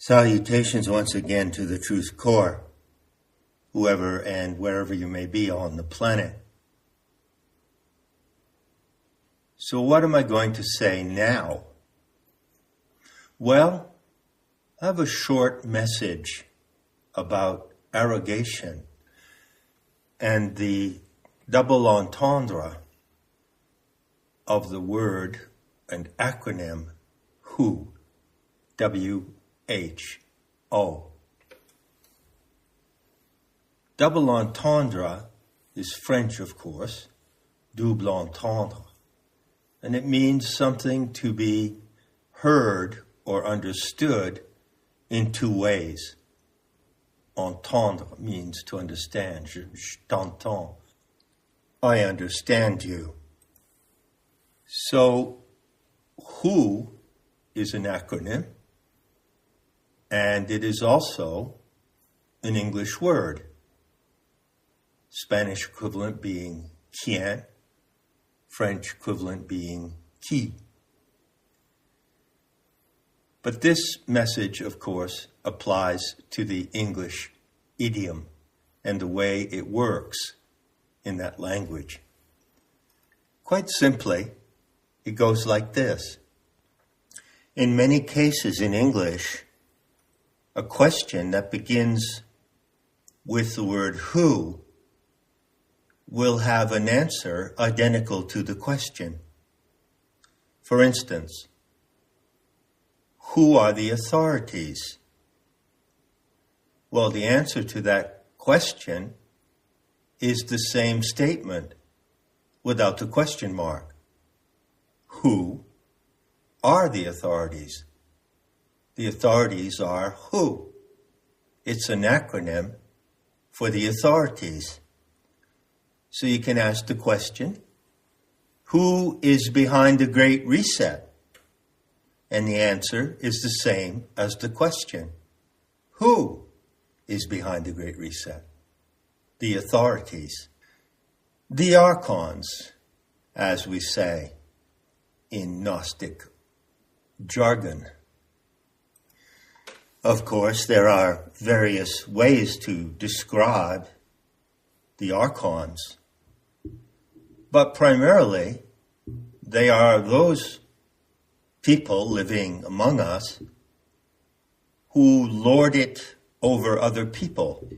Salutations once again to the Truth Core, whoever and wherever you may be on the planet. So what am I going to say now? Well, I have a short message about arrogation and the double entendre of the word and acronym WHO, WHO. Double entendre is French, of course, double entendre, and it means something to be heard or understood in two ways. Entendre means to understand. Je t'entends. I understand you. So, WHO is an acronym, and it is also an English word. Spanish equivalent being quien, French equivalent being qui. But this message, of course, applies to the English idiom and the way it works in that language. Quite simply, it goes like this. In many cases in English, a question that begins with the word who will have an answer identical to the question. For instance, who are the authorities? Well, the answer to that question is the same statement without the question mark. Who are the authorities? The authorities are who? It's an acronym for the authorities. So you can ask the question, who is behind the Great Reset? And the answer is the same as the question. Who is behind the Great Reset? The authorities. The archons, as we say in Gnostic jargon. Of course, there are various ways to describe the archons, but primarily they are those people living among us who lord it over other people,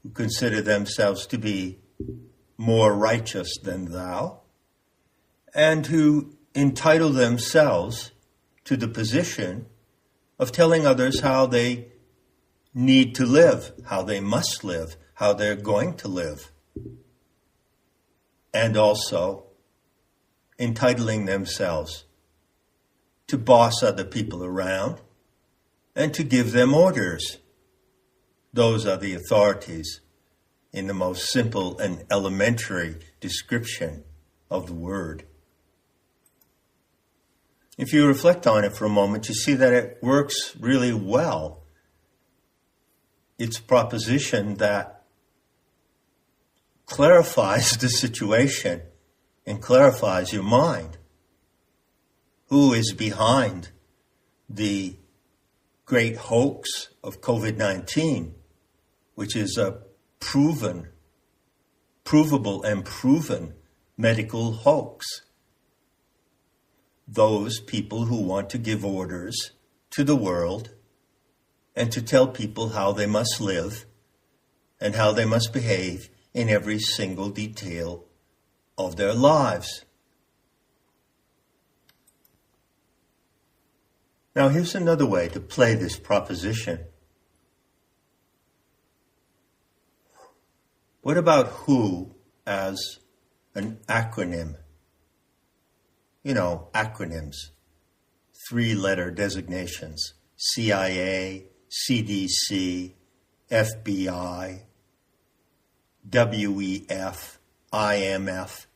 who consider themselves to be more righteous than thou, and who entitle themselves to the position of telling others how they need to live, how they must live, how they're going to live, and also entitling themselves to boss other people around and to give them orders. Those are the authorities in the most simple and elementary description of the word. If you reflect on it for a moment, you see that it works really well. It's a proposition that clarifies the situation and clarifies your mind. Who is behind the great hoax of COVID-19, which is a provable and proven medical hoax? Those people who want to give orders to the world and to tell people how they must live and how they must behave in every single detail of their lives. Now, here's another way to play this proposition. What about WHO as an acronym? You know, acronyms, three-letter designations, CIA, CDC, FBI, WEF, IMF.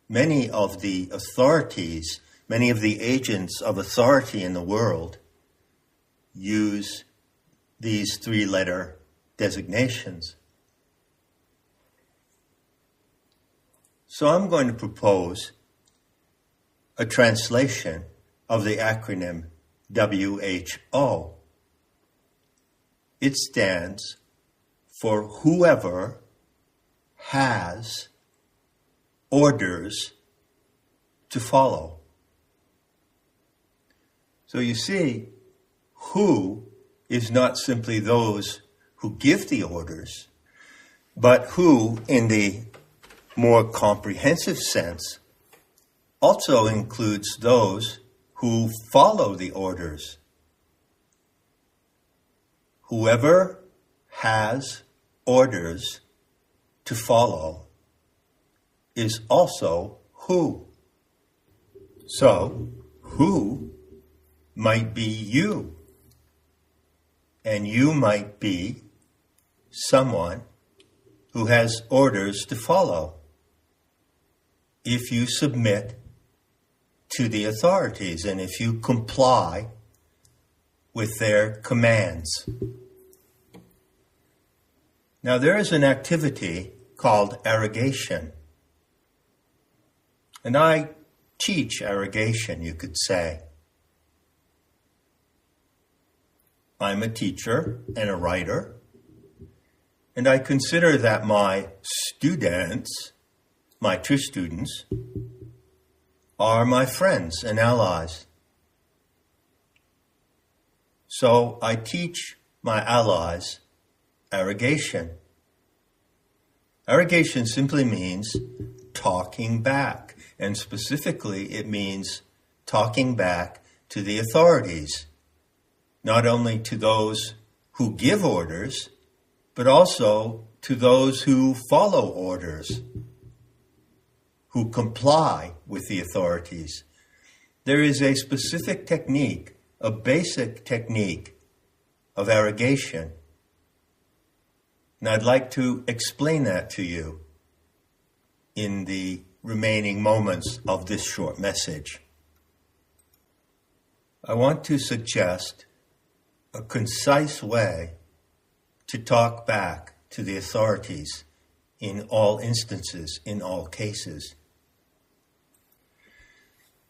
Many of the authorities, many of the agents of authority in the world use these three-letter designations. So I'm going to propose a translation of the acronym WHO It stands for whoever has orders to follow. So you see, who is not simply those who give the orders, but who, in the more comprehensive sense, also includes those who follow the orders. Whoever has orders to follow is also who. So, who might be you, and you might be someone who has orders to follow if you submit to the authorities and if you comply with their commands. Now, there is an activity called arrogation, and I teach arrogation, you could say. I'm a teacher and a writer, and I consider that my students, my true students, are my friends and allies. So I teach my allies arrogation. Arrogation simply means talking back, and specifically it means talking back to the authorities, not only to those who give orders, but also to those who follow orders, who comply with the authorities. There is a specific technique, a basic technique of arrogation. And I'd like to explain that to you in the remaining moments of this short message. I want to suggest a concise way to talk back to the authorities in all instances, in all cases.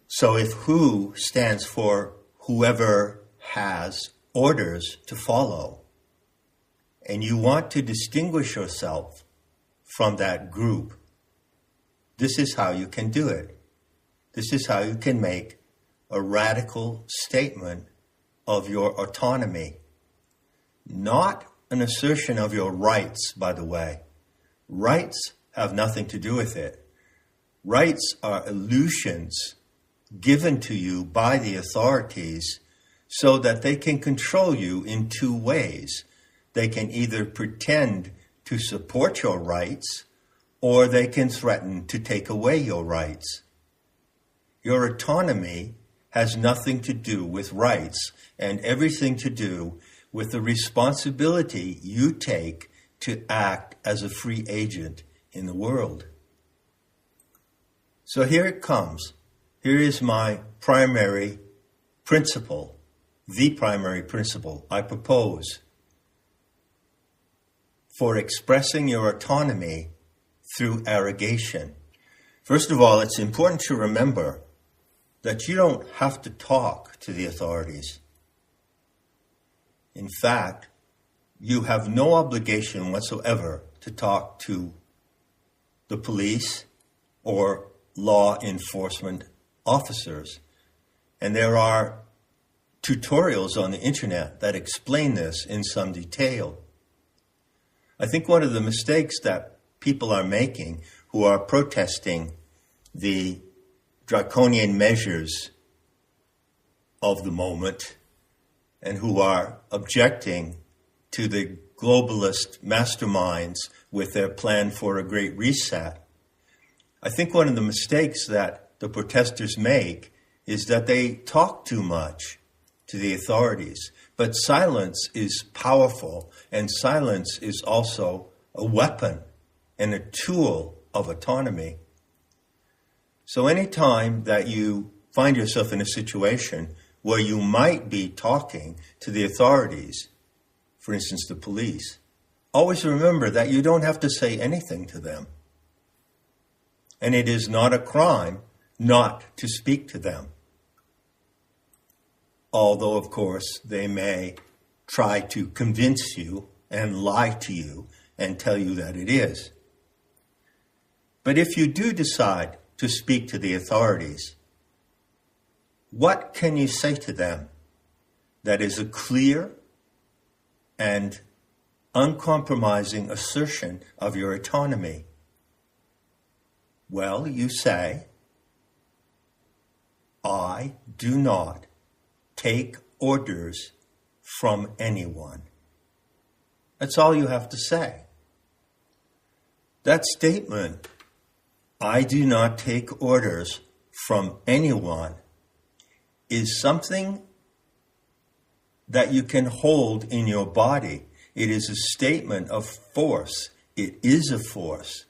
So if who stands for whoever has orders to follow, and you want to distinguish yourself from that group, this is how you can do it. This is how you can make a radical statement of your autonomy. Not an assertion of your rights, by the way. Rights have nothing to do with it. Rights are illusions given to you by the authorities so that they can control you in two ways. They can either pretend to support your rights, or they can threaten to take away your rights. Your autonomy has nothing to do with rights and everything to do with the responsibility you take to act as a free agent in the world. So here it comes. Here is my primary principle, the primary principle I propose for expressing your autonomy through arrogation. First of all, it's important to remember that you don't have to talk to the authorities. In fact, you have no obligation whatsoever to talk to the police or law enforcement officers. And there are tutorials on the internet that explain this in some detail. I think one of the mistakes that people are making who are protesting the draconian measures of the moment and who are objecting to the globalist masterminds with their plan for a great reset, I think one of the mistakes that the protesters make is that they talk too much to the authorities. But silence is powerful, and silence is also a weapon and a tool of autonomy. So anytime that you find yourself in a situation where you might be talking to the authorities, for instance, the police, always remember that you don't have to say anything to them. And it is not a crime not to speak to them. Although, of course, they may try to convince you and lie to you and tell you that it is. But if you do decide to speak to the authorities, what can you say to them that is a clear and uncompromising assertion of your autonomy? Well, you say, I do not take orders from anyone. That's all you have to say. That statement, I do not take orders from anyone, is something that you can hold in your body. It is a statement of force. It is a force.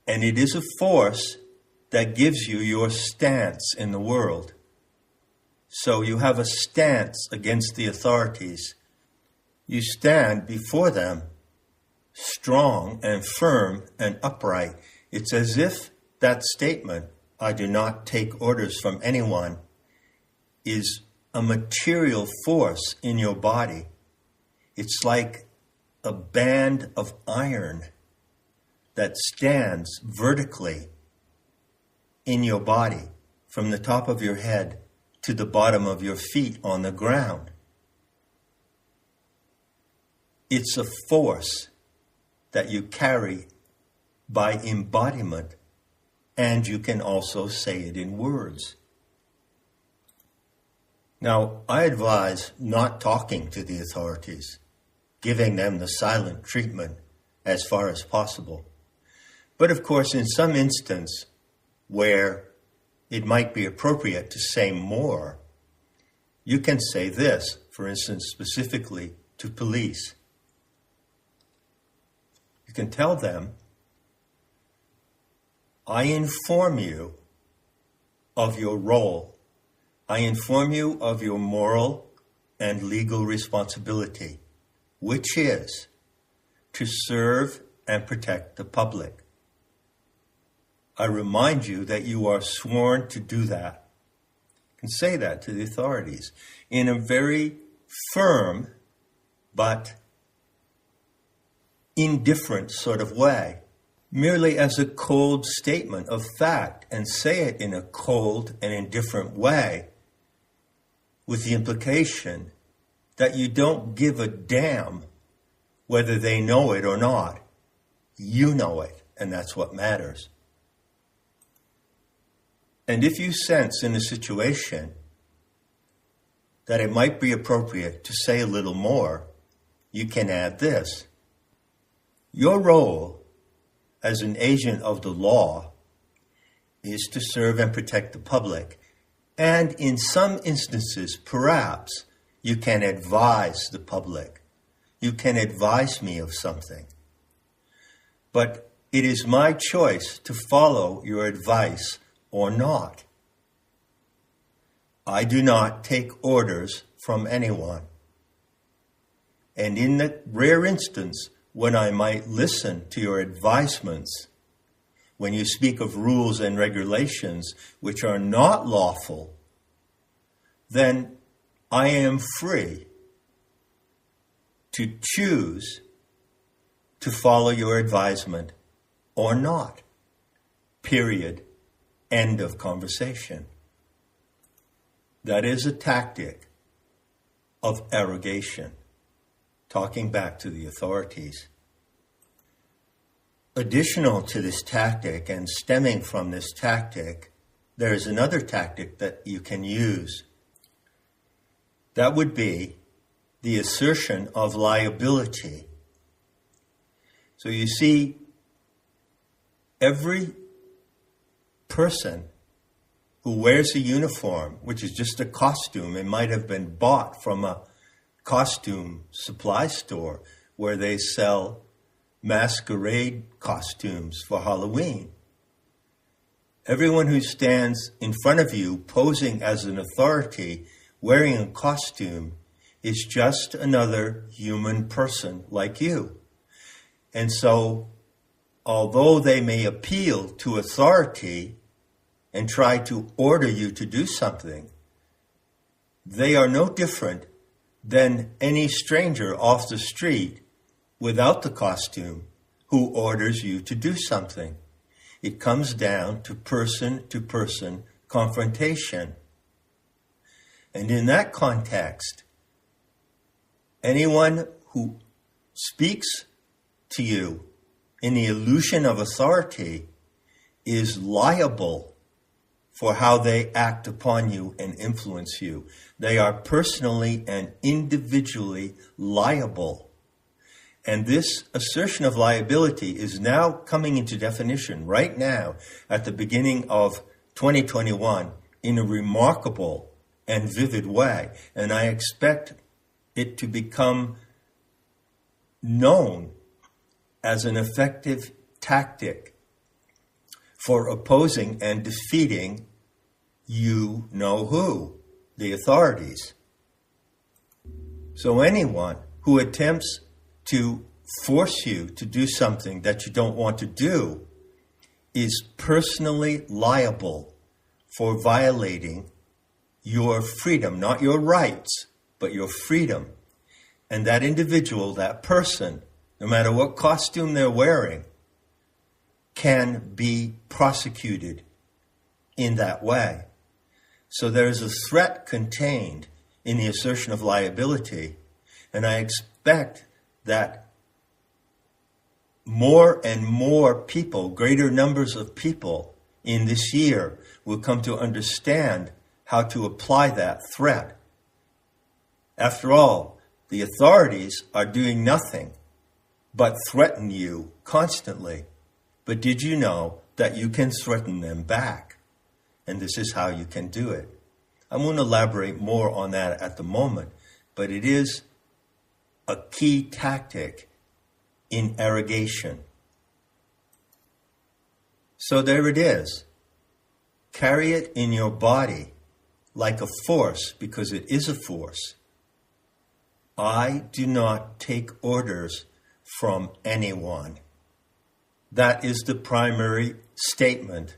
And it is a force that gives you your stance in the world. So you have a stance against the authorities. You stand before them strong and firm and upright. It's as if that statement, I do not take orders from anyone, is a material force in your body. It's like a band of iron that stands vertically in your body from the top of your head to the bottom of your feet on the ground. It's a force that you carry by embodiment, and you can also say it in words. Now, I advise not talking to the authorities, giving them the silent treatment as far as possible. But of course, in some instance where it might be appropriate to say more, you can say this, for instance, specifically to police. You can tell them, I inform you of your role. I inform you of your moral and legal responsibility, which is to serve and protect the public. I remind you that you are sworn to do that. You can say that to the authorities in a very firm but indifferent sort of way, merely as a cold statement of fact, and say it in a cold and indifferent way with the implication that you don't give a damn whether they know it or not. You know it, and that's what matters. And if you sense in a situation that it might be appropriate to say a little more, you can add this. Your role as an agent of the law is to serve and protect the public. And in some instances, perhaps, you can advise the public. You can advise me of something. But it is my choice to follow your advice or not. I do not take orders from anyone. And in the rare instance when I might listen to your advisements, when you speak of rules and regulations which are not lawful, then I am free to choose to follow your advisement or not. Period. End of conversation. That is a tactic of arrogation, talking back to the authorities. Additional to this tactic and stemming from this tactic, there is another tactic that you can use. That would be the assertion of liability. So you see, every person who wears a uniform, which is just a costume, it might have been bought from a costume supply store where they sell masquerade costumes for Halloween. Everyone who stands in front of you posing as an authority wearing a costume is just another human person like you. And so, although they may appeal to authority and try to order you to do something, they are no different than any stranger off the street without the costume who orders you to do something. It comes down to person confrontation. And in that context, anyone who speaks to you in the illusion of authority is liable for how they act upon you and influence you. They are personally and individually liable. And this assertion of liability is now coming into definition right now at the beginning of 2021 in a remarkable and vivid way. And I expect it to become known as an effective tactic for opposing and defeating you know who, the authorities. So anyone who attempts to force you to do something that you don't want to do is personally liable for violating your freedom, not your rights, but your freedom. And that individual, that person, no matter what costume they're wearing, can be prosecuted in that way. So there is a threat contained in the assertion of liability, and I expect that more and more people, greater numbers of people in this year will come to understand how to apply that threat. After all, the authorities are doing nothing but threaten you constantly. But did you know that you can threaten them back? And this is how you can do it. I won't elaborate more on that at the moment, but it is a key tactic in arrogation. So there it is. Carry it in your body like a force, because it is a force. I do not take orders from anyone. That is the primary statement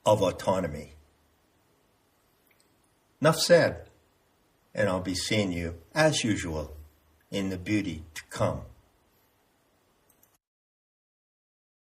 of autonomy. Enough said, and I'll be seeing you, as usual, in the beauty to come.